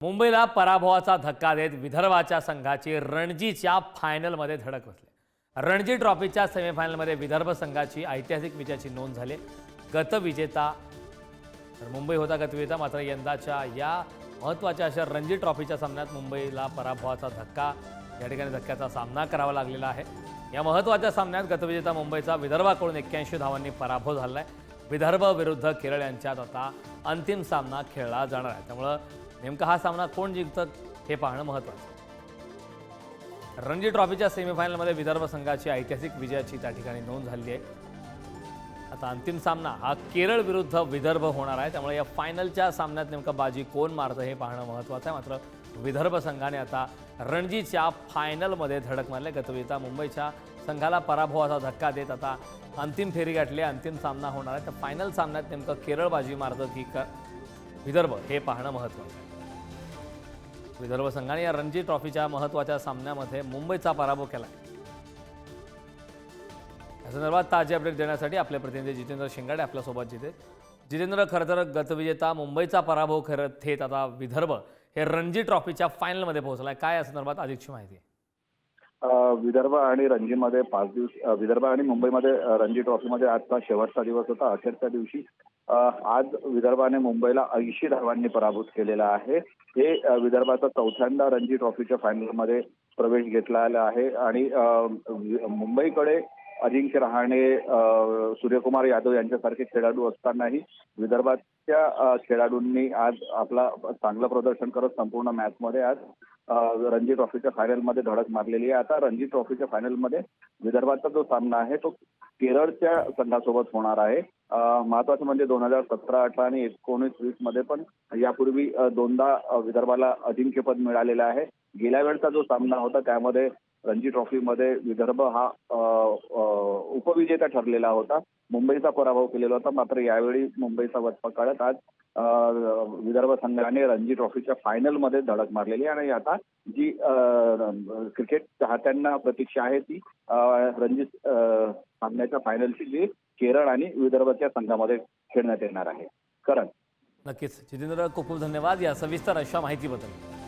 मुंबईला पराभवाचा धक्का देत विदर्भाच्या संघाची रणजीच्या फायनलमध्ये धडक बसली। रणजी ट्रॉफीच्या सेमीफायनलमध्ये विदर्भ संघाची ऐतिहासिक विजयाची नोंद झाली। गतविजेता मुंबई होता गतविजेता, मात्र यंदाच्या या महत्त्वाच्या अशा रणजी ट्रॉफीच्या सामन्यात मुंबईला पराभवाचा धक्का या ठिकाणी धक्क्याचा सामना करावा लागलेला आहे। या महत्त्वाच्या सामन्यात गतविजेता मुंबईचा विदर्भाकडून 81 धावांनी पराभव झाला आहे। विदर्भ विरुद्ध केरळ यांच्यात आता अंतिम सामना खेळला जाणार आहे, त्यामुळे नेमका हा सामना कोण जिंकतं हे पाहणं महत्त्वाचं आहे। रणजी ट्रॉफीच्या सेमीफायनलमध्ये विदर्भ संघाची ऐतिहासिक विजयाची त्या ठिकाणी नोंद झाली आहे। आता अंतिम सामना हा केरळ विरुद्ध विदर्भ होणार आहे, त्यामुळे या फायनलच्या सामन्यात नेमका बाजी कोण मारतं हे पाहणं महत्त्वाचं आहे। मात्र विदर्भ संघाने आता रणजीच्या फायनलमध्ये धडक मारली। गतविजेता मुंबईच्या संघाला पराभवाचा धक्का देत आता अंतिम फेरी गाठली। अंतिम सामना होणार आहे, तर फायनल सामन्यात नेमकं केरळ बाजी मारतं की विदर्भ हे पाहणं महत्त्वाचं आहे। विदर्भ संघाने या रणजी ट्रॉफीच्या महत्त्वाच्या सामन्यामध्ये मुंबईचा पराभव केला। या संदर्भात ताजे अपडेट देण्यासाठी आपले प्रतिनिधी जितेंद्र शिंगाडे आपल्यासोबत जितेंद्र, खरं तर गतविजेता मुंबईचा पराभव करत थेट आता विदर्भ हे रणजी ट्रॉफीच्या फायनलमध्ये पोहोचलाय, काय या संदर्भात अधिकची माहिती आहे? विदर्भ आणि रणजीमध्ये 5 दिवस विदर्भ आणि मुंबईमध्ये रणजी ट्रॉफीमध्ये आजचा शेवटचा दिवस होता। अखेरच्या दिवशी आज विदर्भाने मुंबईला 80 धावांनी पराभूत केलेला आहे। हे विदर्भाचा चौथ्यांदा रणजी ट्रॉफीच्या फायनलमध्ये प्रवेश घेतलेला आहे आणि मुंबईकडे अजिंक्य रहाणे, सूर्यकुमार यादव यांच्यासारखे खेळाडू असतानाही विदर्भाच्या खेळाडूंनी आज आपला चांगलं प्रदर्शन करत संपूर्ण मॅचमध्ये आज रणजी ट्रॉफीच्या फायनलमध्ये धडक मारलेली आहे। आता रणजी ट्रॉफीच्या फायनलमध्ये विदर्भाचा जो सामना आहे तो केरळच्या संघासोबत होणार आहे। महत्वाचं म्हणजे 2017, 18 आणि 19-20 मध्ये पण यापूर्वी दोनदा विदर्भाला अजिंक्यपद मिळालेलं आहे। गेल्या वेळचा जो सामना होता त्यामध्ये रणजी ट्रॉफीमध्ये विदर्भ हा उपविजेता ठरलेला होता, मुंबईचा पराभव केलेला होता। मात्र यावेळी मुंबईचा वचपा काढत आज विदर्भ संघाने रणजी ट्रॉफीच्या फायनलमध्ये धडक मारलेली आहे आणि आता जी क्रिकेट चाहत्यांना प्रतीक्षा आहे ती रणजी सामन्याच्या फायनलची जी केरळ आणि विदर्भाच्या संघामध्ये खेळण्यात येणार आहे। करण, नक्कीच जितेंद्र, खूप खूप धन्यवाद या सविस्तर अशा माहितीबद्दल।